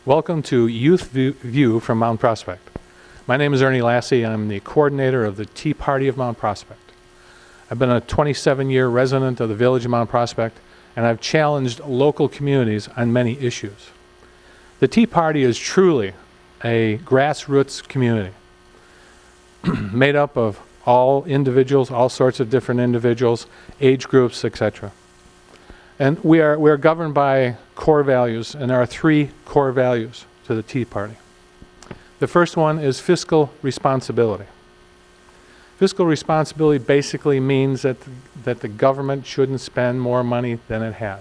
Welcome to Youth View from Mount Prospect. My name is Ernie Lasse, and I'm the coordinator of the Tea Party of Mount Prospect. I've been a 27-year resident of the village of Mount Prospect, and I've challenged local communities on many issues. The Tea Party is truly a grassroots community made up of all individuals, all sorts of different individuals, age groups, etc. And we are governed by core values, and there are three core values to the Tea Party. The first one is fiscal responsibility. Fiscal responsibility basically means that the government shouldn't spend more money than it has.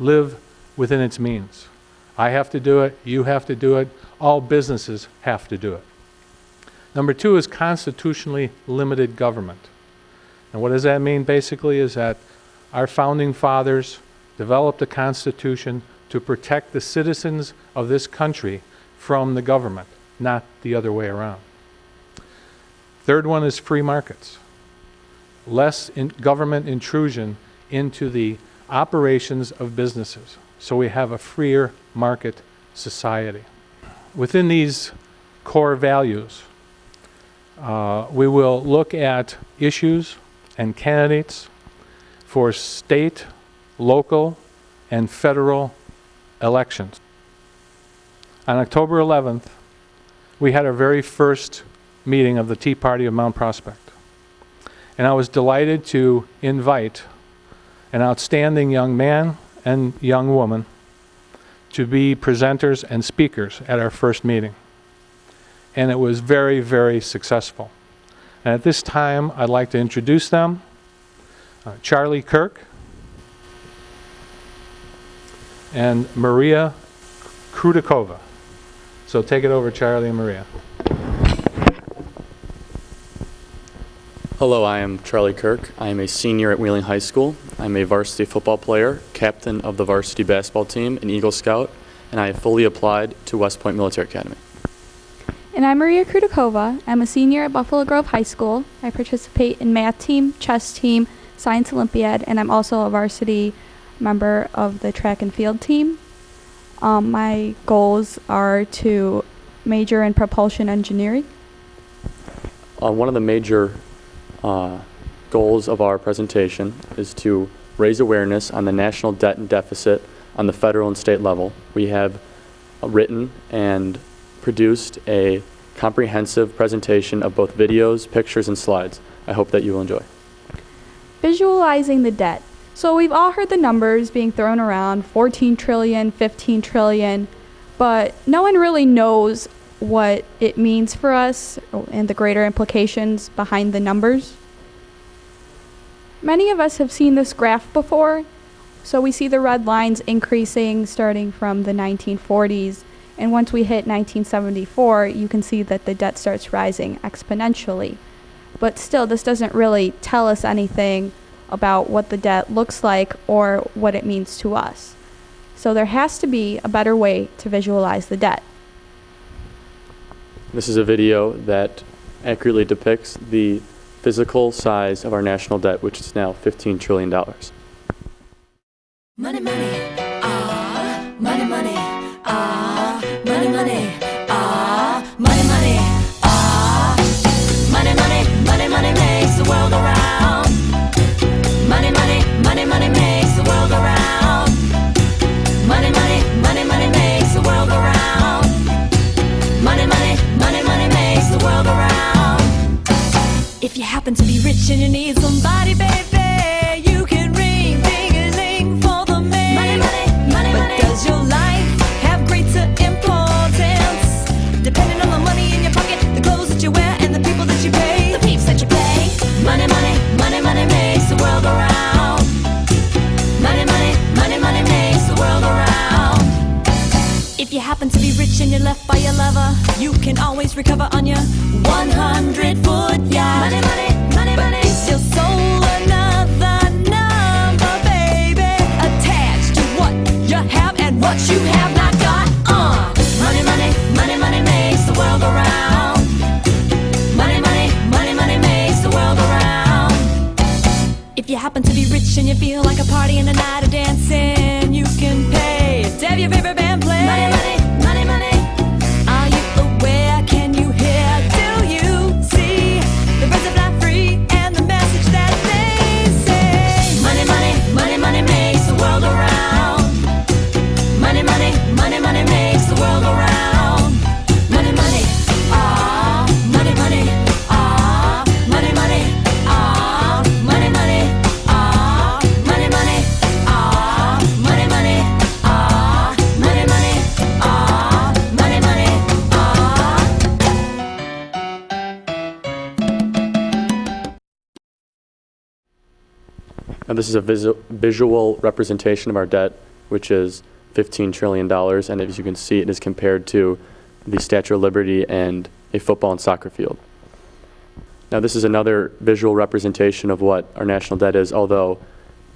Live within its means. I have to do it, you have to do it, all businesses have to do it. Number two is constitutionally limited government. And what does that mean basically is that our founding fathers developed a constitution to protect the citizens of this country from the government, not the other way around. Third one is free markets. Less government intrusion into the operations of businesses. So we have a freer market society. Within these core values, we will look at issues and candidates for state, local, and federal elections. On October 11th, we had our very first meeting of the Tea Party of Mount Prospect. And I was delighted to invite an outstanding young man and young woman to be presenters and speakers at our first meeting. And it was very, very successful. And at this time, I'd like to introduce them. Charlie Kirk and Maria Krutikova. So take it over, Charlie and Maria. Hello, I am Charlie Kirk. I am a senior at Wheeling High School. I'm a varsity football player, captain of the varsity basketball team, an Eagle Scout, and I have fully applied to West Point Military Academy. And I'm Maria Krutikova. I'm a senior at Buffalo Grove High School. I participate in math team, chess team, Science Olympiad, and I'm also a varsity member of the track and field team. My goals are to major in propulsion engineering. One of the major goals of our presentation is to raise awareness on the national debt and deficit on the federal and state level. We have written and produced a comprehensive presentation of both videos, pictures, and slides. I hope that you will enjoy. Visualizing the debt. So we've all heard the numbers being thrown around, 14 trillion, 15 trillion, but no one really knows what it means for us and the greater implications behind the numbers. Many of us have seen this graph before. So we see the red lines increasing starting from the 1940s, and once we hit 1974, you can see that the debt starts rising exponentially. But still, this doesn't really tell us anything about what the debt looks like or what it means to us. So there has to be a better way to visualize the debt. This is a video that accurately depicts the physical size of our national debt, which is now $15 trillion. Money, money, ah, money, money, ah, money, money, ah, money, money, ah, money, money, money, money makes the world go round. Money, money, money, money makes the world go round. Money, money, money, money makes the world go round. Money, money, money, money makes the world go round. If you happen to be rich and you need somebody, baby, you can ring, ding-a-ling for the man. Money, money, money, but money. Does your life have greater importance? Depending on the money in your pocket, the clothes that you wear, and the people that you pay, the peeps that you pay. Money, money, money, money makes the world go round. Money, money, money, money makes the world go round. If you happen to be rich and you're left by your lover, you can always recover on your 100-foot yacht. Money, money, money, but money. Is your soul another number, baby? Attached to what you have and what you have not got. Money, money, money, money makes the world go round. Money, money, money, money makes the world go round. If you happen to be rich and you feel like a party and a night of dancing, you can pay to have your favorite band play. Money, money, money. Now, this is a visual representation of our debt, which is $15 trillion, and as you can see, it is compared to the Statue of Liberty and a football and soccer field. Now, this is another visual representation of what our national debt is, although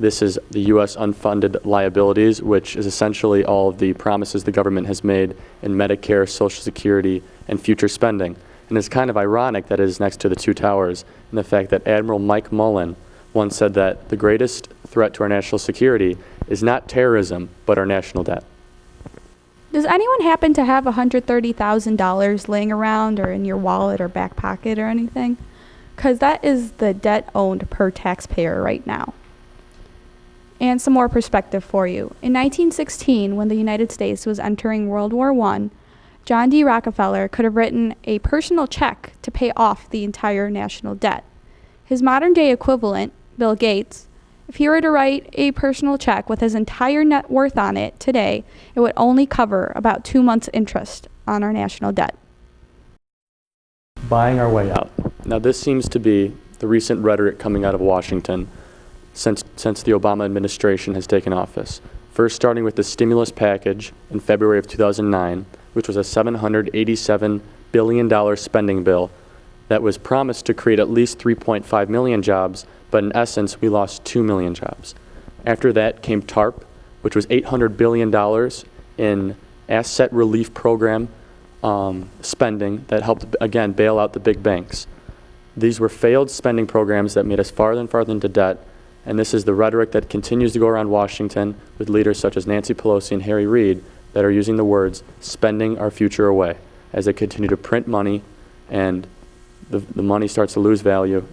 this is the U.S. unfunded liabilities, which is essentially all of the promises the government has made in Medicare, Social Security, and future spending. And it's kind of ironic that it is next to the two towers, and the fact that Admiral Mike Mullen once said that the greatest threat to our national security is not terrorism, but our national debt. Does anyone happen to have $130,000 laying around or in your wallet or back pocket or anything? Because that is the debt owned per taxpayer right now. And some more perspective for you. In 1916, when the United States was entering World War I, John D. Rockefeller could have written a personal check to pay off the entire national debt. His modern day equivalent, Bill Gates, if he were to write a personal check with his entire net worth on it today, it would only cover about 2 months' interest on our national debt. Buying our way out. Now, this seems to be the recent rhetoric coming out of Washington since the Obama administration has taken office. First, starting with the stimulus package in February of 2009, which was a $787 billion spending bill that was promised to create at least 3.5 million jobs, but in essence, we lost 2 million jobs. After that came TARP, which was $800 billion in asset relief program spending that helped, again, bail out the big banks. These were failed spending programs that made us farther and farther into debt, and this is the rhetoric that continues to go around Washington with leaders such as Nancy Pelosi and Harry Reid that are using the words, spending our future away, as they continue to print money and the money starts to lose value.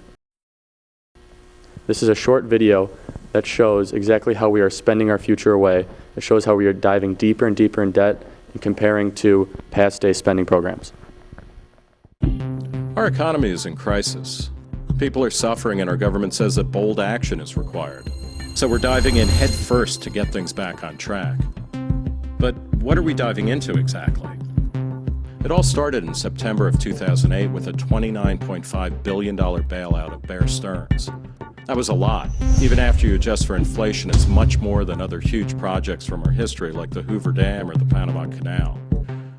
This is a short video that shows exactly how we are spending our future away. It shows how we are diving deeper and deeper in debt and comparing to past day spending programs. Our economy is in crisis. People are suffering, and our government says that bold action is required. So we're diving in head first to get things back on track. But what are we diving into exactly? It all started in September of 2008 with a $29.5 billion bailout of Bear Stearns. That was a lot. Even after you adjust for inflation, it's much more than other huge projects from our history like the Hoover Dam or the Panama Canal.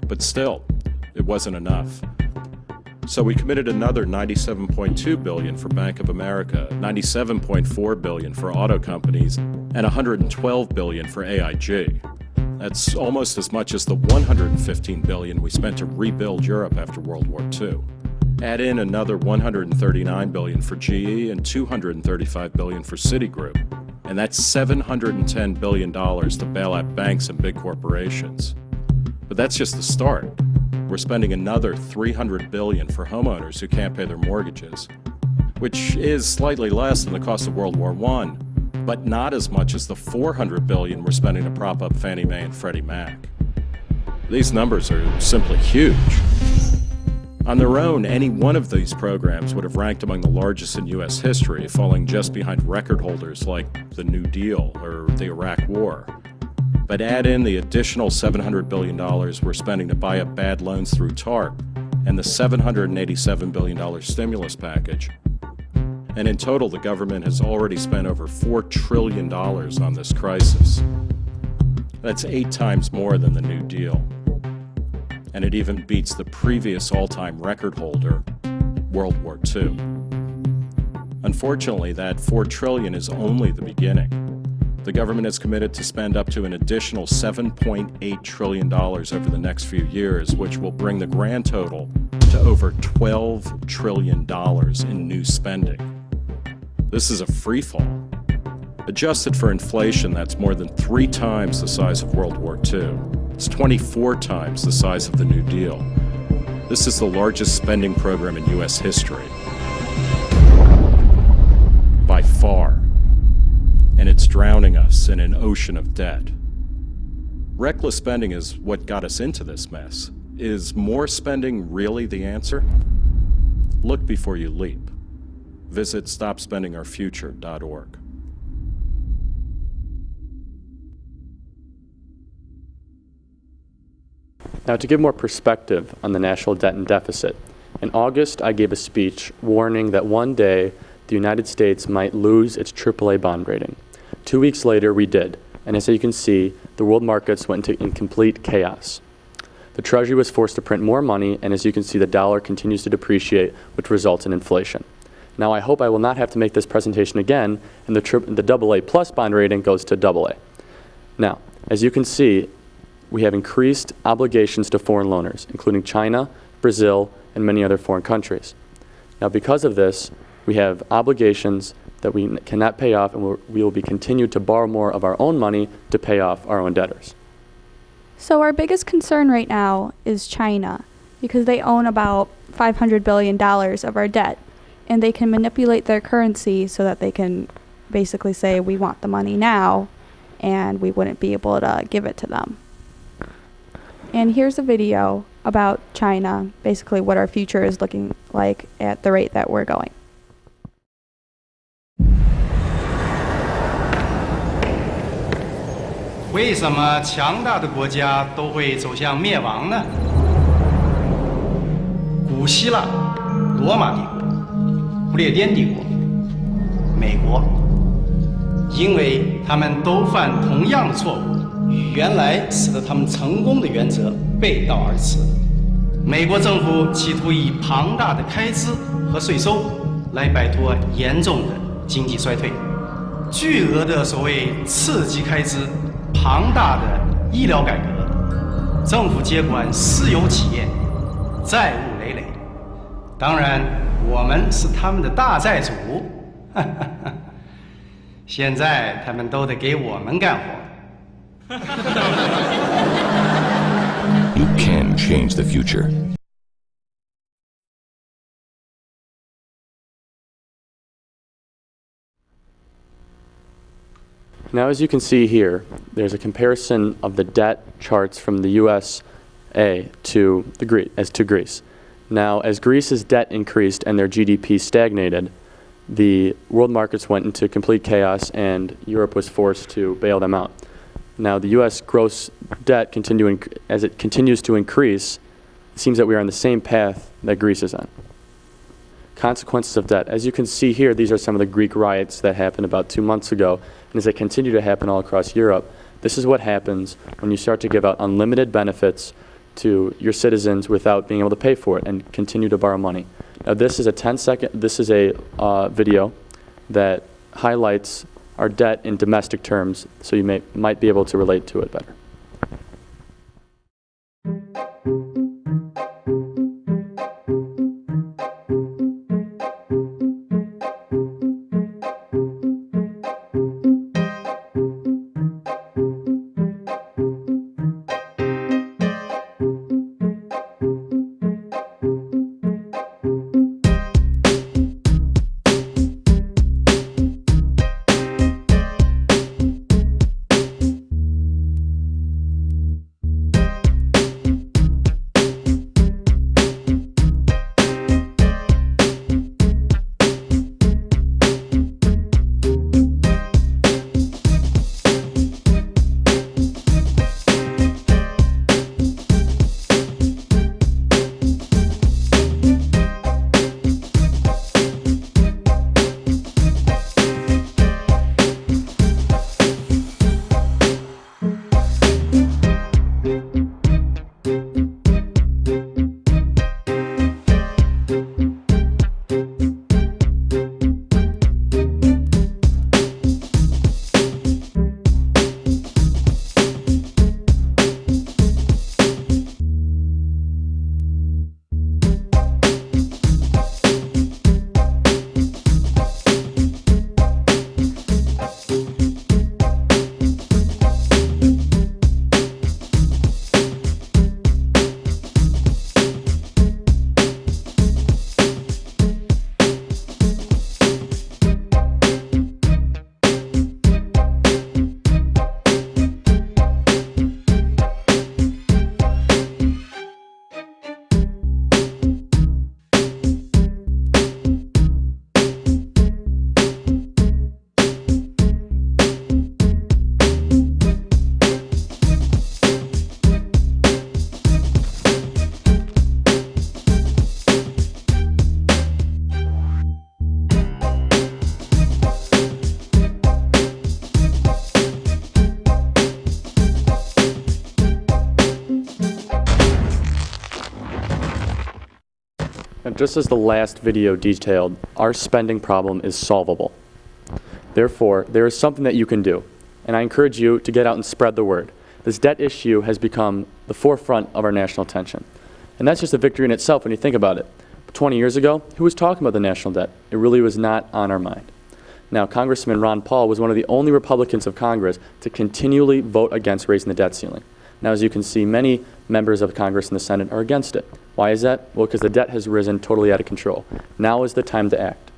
But still, it wasn't enough. So we committed another $97.2 billion for Bank of America, $97.4 billion for auto companies, and $112 billion for AIG. That's almost as much as the $115 billion we spent to rebuild Europe after World War II. Add in another $139 billion for GE and $235 billion for Citigroup, and that's $710 billion to bail out banks and big corporations. But that's just the start. We're spending another $300 billion for homeowners who can't pay their mortgages, which is slightly less than the cost of World War I, but not as much as the $400 billion we're spending to prop up Fannie Mae and Freddie Mac. These numbers are simply huge. On their own, any one of these programs would have ranked among the largest in U.S. history, falling just behind record holders like the New Deal or the Iraq War. But add in the additional $700 billion we're spending to buy up bad loans through TARP and the $787 billion stimulus package. And in total, the government has already spent over $4 trillion on this crisis. That's 8 times more than the New Deal. And it even beats the previous all-time record holder, World War II. Unfortunately, that $4 trillion is only the beginning. The government is committed to spend up to an additional $7.8 trillion over the next few years, which will bring the grand total to over $12 trillion in new spending. This is a free fall. Adjusted for inflation, that's more than 3 times the size of World War II. It's 24 times the size of the New Deal. This is the largest spending program in U.S. history. By far. And it's drowning us in an ocean of debt. Reckless spending is what got us into this mess. Is more spending really the answer? Look before you leap. Visit stopspendingourfuture.org. Now, to give more perspective on the national debt and deficit, in August I gave a speech warning that one day the United States might lose its AAA bond rating. 2 weeks later, we did, and as you can see, the world markets went into complete chaos. The Treasury was forced to print more money, and as you can see, the dollar continues to depreciate, which results in inflation. Now, I hope I will not have to make this presentation again, and the AA plus bond rating goes to AA. Now, as you can see, we have increased obligations to foreign loaners, including China, Brazil, and many other foreign countries. Now, because of this, we have obligations that we cannot pay off, and we will be continued to borrow more of our own money to pay off our own debtors. So our biggest concern right now is China, because they own about $500 billion of our debt, and they can manipulate their currency so that they can basically say, we want the money now, and we wouldn't be able to give it to them. And here's a video about China, basically what our future is looking like at the rate that we're going. 为什么强大的国家都会走向灭亡呢？古希腊、罗马帝国、不列颠帝国、美国，因为他们都犯同样的错误，与原来使得他们成功的原则背道而驰。美国政府企图以庞大的开支和税收来摆脱严重的经济衰退，巨额的所谓刺激开支。 庞大的医疗改革，政府接管私有企业，债务累累。当然，我们是他们的大债主。现在他们都得给我们干活。You can change the future. Now, as you can see here, there's a comparison of the debt charts from the USA to Greece. Now, as Greece's debt increased and their GDP stagnated, the world markets went into complete chaos and Europe was forced to bail them out. Now, the U.S. gross debt as it continues to increase, it seems that we are on the same path that Greece is on. Consequences of debt. As you can see here, these are some of the Greek riots that happened about 2 months ago, and as they continue to happen all across Europe, this is what happens when you start to give out unlimited benefits to your citizens without being able to pay for it and continue to borrow money. Now, this is a video that highlights our debt in domestic terms, so you might be able to relate to it better. And just as the last video detailed, our spending problem is solvable. Therefore, there is something that you can do, and I encourage you to get out and spread the word. This debt issue has become the forefront of our national attention. And that's just a victory in itself when you think about it. 20 years ago, who was talking about the national debt? It really was not on our mind. Now, Congressman Ron Paul was one of the only Republicans of Congress to continually vote against raising the debt ceiling. Now, as you can see, many members of Congress and the Senate are against it. Why is that? Well, because the debt has risen totally out of control. Now is the time to act.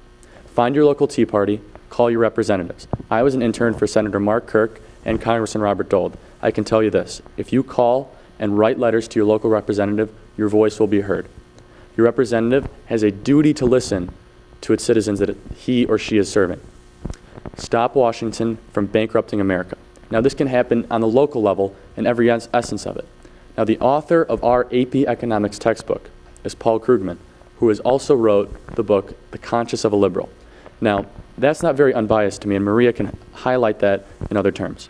Find your local Tea Party, call your representatives. I was an intern for Senator Mark Kirk and Congressman Robert Dole. I can tell you this, if you call and write letters to your local representative, your voice will be heard. Your representative has a duty to listen to its citizens that he or she is serving. Stop Washington from bankrupting America. Now, this can happen on the local level in every essence of it. Now, the author of our AP Economics textbook is Paul Krugman, who has also wrote the book, The Conscience of a Liberal. Now, that's not very unbiased to me, and Maria can highlight that in other terms.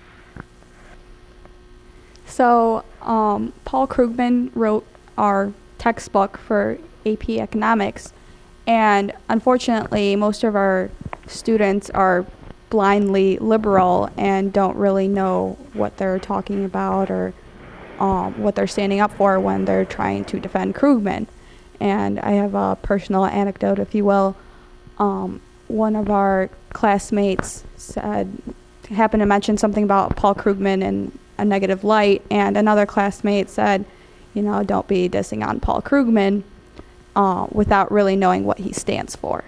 So, Paul Krugman wrote our textbook for AP Economics, and unfortunately, most of our students are blindly liberal and don't really know what they're talking about or what they're standing up for when they're trying to defend Krugman. And I have a personal anecdote, if you will. One of our classmates happened to mention something about Paul Krugman in a negative light, and another classmate said, you know, don't be dissing on Paul Krugman without really knowing what he stands for.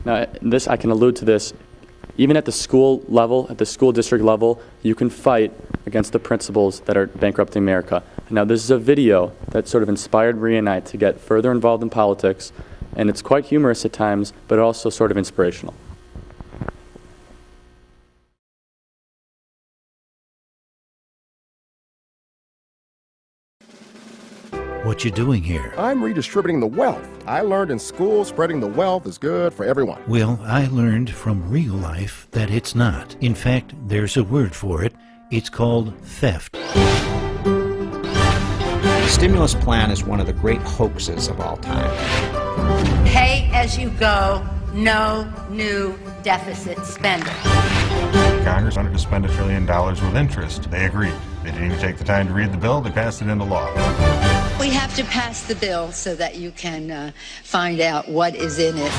Now, this, I can allude to this, even at the school level, at the school district level, you can fight against the principles that are bankrupting America. Now, this is a video that sort of inspired Maria and I to get further involved in politics, and it's quite humorous at times, but also sort of inspirational. What you doing here? I'm redistributing the wealth. I learned in school spreading the wealth is good for everyone. Well, I learned from real life that it's not. In fact, there's a word for it. It's called theft. The stimulus plan is one of the great hoaxes of all time. Pay as you go, no new deficit spending. Congress wanted to spend $1 trillion with interest. They agreed. They didn't even take the time to read the bill. They passed it into law. We have to pass the bill so that you can find out what is in it.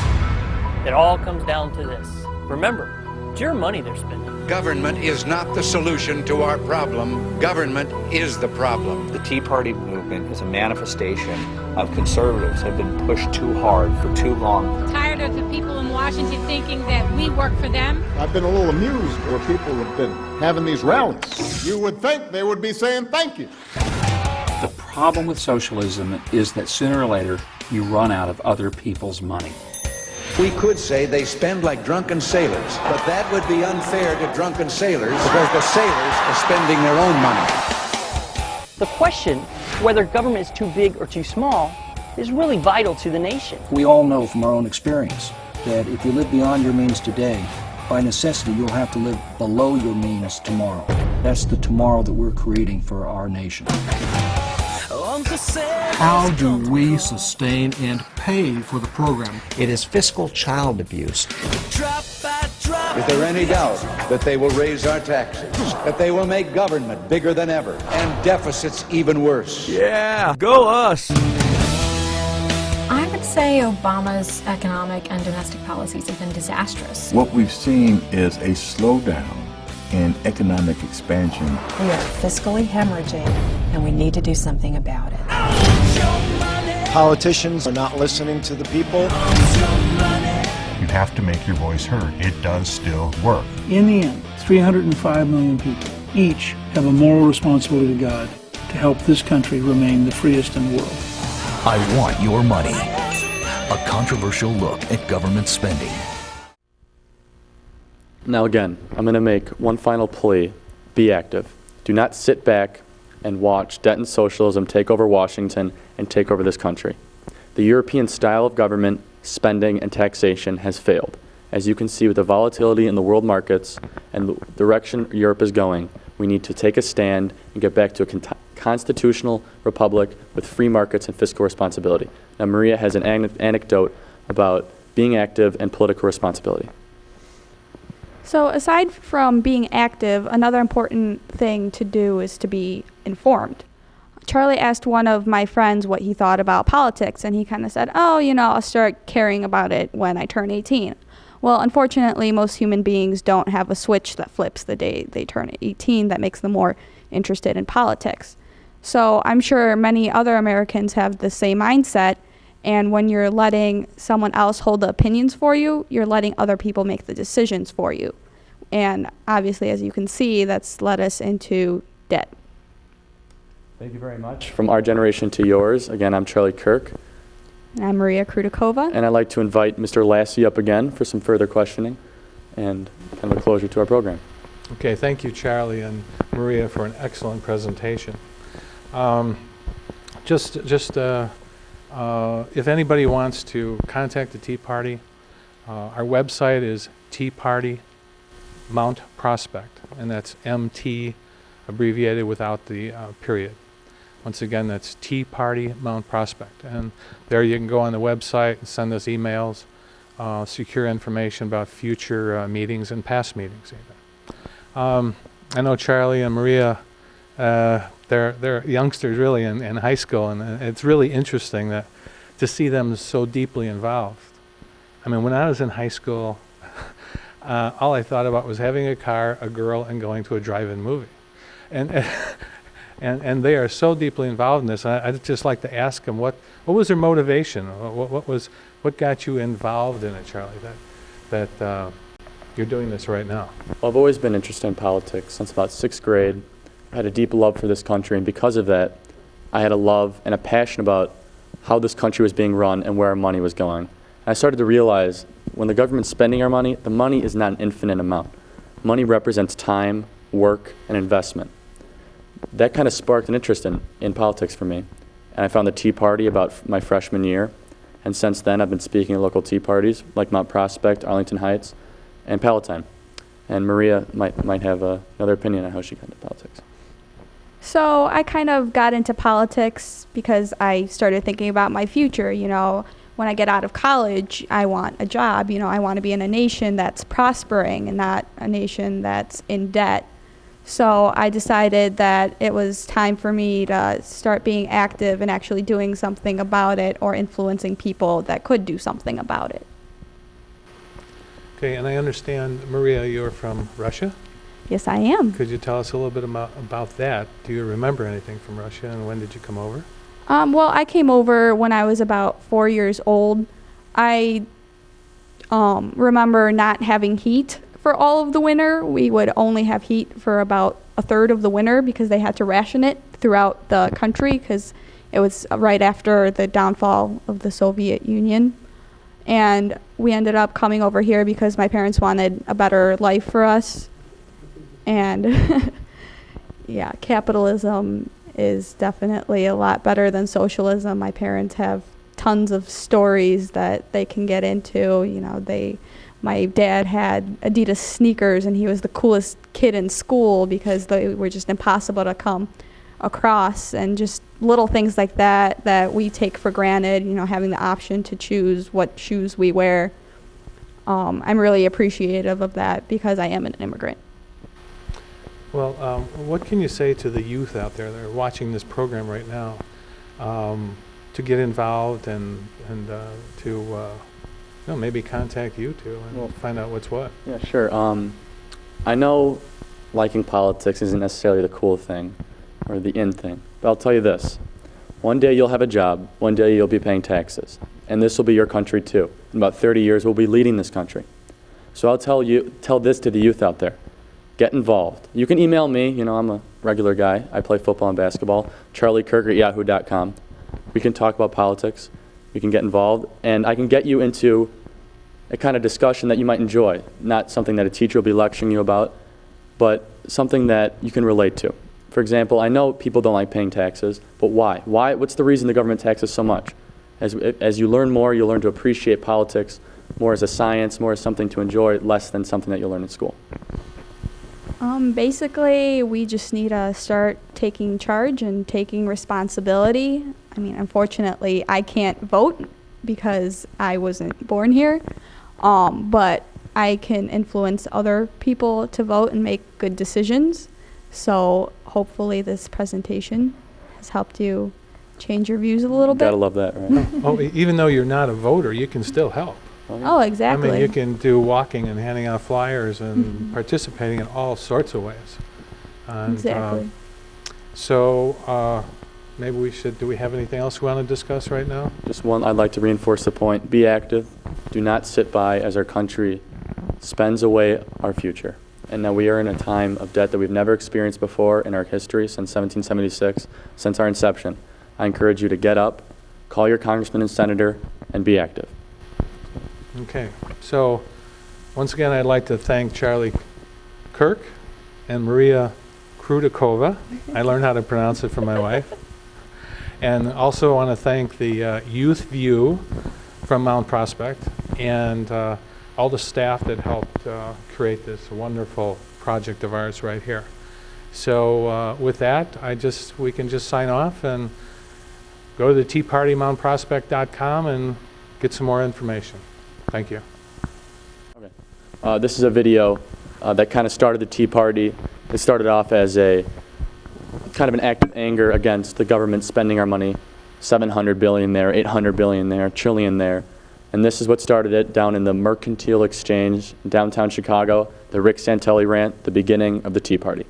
It all comes down to this. Remember, it's your money they're spending. Government is not the solution to our problem. Government is the problem. The Tea Party movement is a manifestation of conservatives have been pushed too hard for too long. Tired of the people in Washington thinking that we work for them. I've been a little amused where people have been having these rallies. You would think they would be saying thank you. The problem with socialism is that sooner or later you run out of other people's money. We could say they spend like drunken sailors, but that would be unfair to drunken sailors because the sailors are spending their own money. The question, whether government is too big or too small, is really vital to the nation. We all know from our own experience that if you live beyond your means today, by necessity you'll have to live below your means tomorrow. That's the tomorrow that we're creating for our nation. How do we sustain and pay for the program? It is fiscal child abuse. Is there any doubt that they will raise our taxes, that they will make government bigger than ever, and deficits even worse? Yeah, go us! I would say Obama's economic and domestic policies have been disastrous. What we've seen is a slowdown in economic expansion. We are fiscally hemorrhaging, and we need to do something about it. Politicians are not listening to the people. You have to make your voice heard. It does still work. In the end, 305 million people each have a moral responsibility to God to help this country remain the freest in the world. I want your money. A controversial look at government spending. Now again, I'm going to make one final plea. Be active. Do not sit back and watch debt and socialism take over Washington and take over this country. The European style of government, spending, and taxation has failed. As you can see with the volatility in the world markets and the direction Europe is going, we need to take a stand and get back to a constitutional republic with free markets and fiscal responsibility. Now, Maria has an anecdote about being active and political responsibility. So aside from being active, another important thing to do is to be informed. Charlie asked one of my friends what he thought about politics, and he kind of said, oh, I'll start caring about it when I turn 18. Well, unfortunately, most human beings don't have a switch that flips the day they turn 18 that makes them more interested in politics. So I'm sure many other Americans have the same mindset, and when you're letting someone else hold the opinions for you, you're letting other people make the decisions for you. And obviously, as you can see, that's led us into debt. Thank you very much. From our generation to yours, again, I'm Charlie Kirk. And I'm Maria Krutikova. And I'd like to invite Mr. Lasse up again for some further questioning and kind of a closure to our program. Okay, thank you, Charlie and Maria, for an excellent presentation. If anybody wants to contact the Tea Party, our website is Tea Party Mount Prospect, and that's MT abbreviated without the period. Once again, that's Tea Party Mount Prospect, and there you can go on the website and send us emails, secure information about future meetings and past meetings even. I know Charlie and Maria, they're youngsters really in high school, and it's really interesting to see them so deeply involved. I mean, when I was in high school, all I thought about was having a car, a girl, and going to a drive-in movie. And they are so deeply involved in this. I'd just like to ask them what was their motivation? What got you involved in it, Charlie? That you're doing this right now. Well, I've always been interested in politics since about 6th grade. I had a deep love for this country, and because of that, I had a love and a passion about how this country was being run and where our money was going. And I started to realize when the government's spending our money, the money is not an infinite amount. Money represents time, work, and investment. That kind of sparked an interest in politics for me. And I found the Tea Party about my freshman year. And since then, I've been speaking at local Tea Parties like Mount Prospect, Arlington Heights, and Palatine. And Maria might have another opinion on how she got into politics. So I kind of got into politics because I started thinking about my future. When I get out of college, I want a job. I want to be in a nation that's prospering and not a nation that's in debt. So I decided that it was time for me to start being active and actually doing something about it, or influencing people that could do something about it. Okay, and I understand, Maria, you're from Russia? Yes, I am. Could you tell us a little bit about that? Do you remember anything from Russia, and when did you come over? Well, I came over when I was about 4 years old. I remember not having heat for all of the winter. We would only have heat for about a third of the winter because they had to ration it throughout the country because it was right after the downfall of the Soviet Union. And we ended up coming over here because my parents wanted a better life for us. And yeah, capitalism is definitely a lot better than socialism. My parents have tons of stories that they can get into. My dad had Adidas sneakers, and he was the coolest kid in school because they were just impossible to come across, and just little things like that we take for granted, having the option to choose what shoes we wear. I'm really appreciative of that because I am an immigrant. Well, what can you say to the youth out there that are watching this program right now to get involved and to maybe contact you too and find out what's what? Yeah, sure. I know liking politics isn't necessarily the cool thing or the in thing, but I'll tell you this. One day you'll have a job, one day you'll be paying taxes, and this will be your country too. In about 30 years, we'll be leading this country. So I'll tell this to the youth out there. Get involved. You can email me, I'm a regular guy. I play football and basketball, charliekirk@yahoo.com. We can talk about politics. We can get involved, and I can get you into a kind of discussion that you might enjoy, not something that a teacher will be lecturing you about, but something that you can relate to. For example, I know people don't like paying taxes, but why? What's the reason the government taxes so much? As you learn more, you'll learn to appreciate politics more as a science, more as something to enjoy, less than something that you'll learn in school. Basically, we just need to start taking charge and taking responsibility. I mean, unfortunately, I can't vote because I wasn't born here, but I can influence other people to vote and make good decisions. So hopefully this presentation has helped you change your views a little bit. Gotta love that, right? Oh, even though you're not a voter, you can still help. Oh, exactly. I mean, you can do walking and handing out flyers and participating in all sorts of ways. And, Exactly. So maybe we should, do we have anything else we want to discuss right now? Just one, I'd like to reinforce the point. Be active. Do not sit by as our country spends away our future. And now we are in a time of debt that we've never experienced before in our history since 1776, since our inception. I encourage you to get up, call your congressman and senator, and be active. Okay, so once again, I'd like to thank Charlie Kirk and Maria Krutikova. I learned how to pronounce it from my wife. And also want to thank the Youth View from Mount Prospect and all the staff that helped create this wonderful project of ours right here. So with that, we can just sign off and go to the teapartymountprospect.com and get some more information. Thank you. Okay. This is a video that kind of started the Tea Party. It started off as a kind of an act of anger against the government spending our money, $700 billion there, $800 billion there, $1 trillion there. And this is what started it down in the Mercantile Exchange in downtown Chicago, the Rick Santelli rant, the beginning of the Tea Party.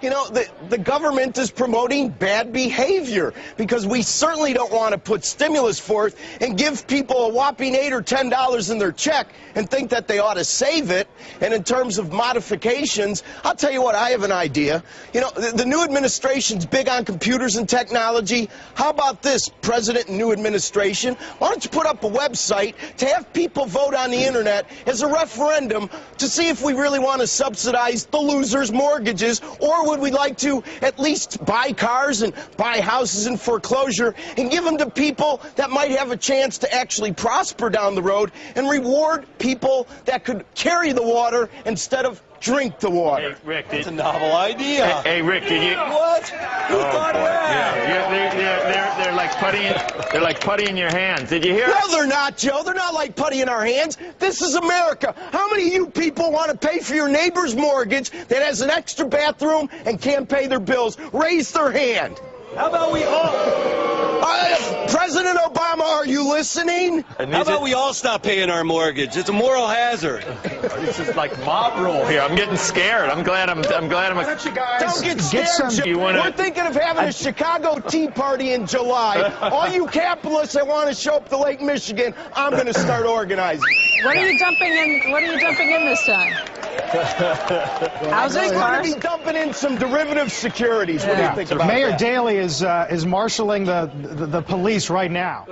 You know, the government is promoting bad behavior because we certainly don't want to put stimulus forth and give people a whopping $8 or $10 in their check and think that they ought to save it. And in terms of modifications, I'll tell you what, I have an idea. You know, the new administration's big on computers and technology. How about this, President and new administration? Why don't you put up a website to have people vote on the internet as a referendum to see if we really want to subsidize the losers' mortgages, or would we like to at least buy cars and buy houses in foreclosure and give them to people that might have a chance to actually prosper down the road and reward people that could carry the water instead of drink the water? Hey, Rick, that's a novel idea. Hey, Rick, did you? What? Who thought of that? Yeah, they're like putty in your hands. Did you hear? No, they're not, Joe. They're not like putty in our hands. This is America. How many of you people want to pay for your neighbor's mortgage that has an extra bathroom and can't pay their bills? Raise their hand. How about we all... President Obama, are you listening? How about we all stop paying our mortgage? It's a moral hazard. This is like mob rule here. I'm getting scared. I'm glad I'm Why don't you guys don't get scared, Joe. We're thinking of having a Chicago Tea Party in July. All you capitalists that want to show up to Lake Michigan, I'm going to start organizing. What are you dumping in? What are you dumping in this time? Houses, We're going cars? to be dumping in some derivative securities. What do you think about Mayor that? Daley is marshaling the police right now.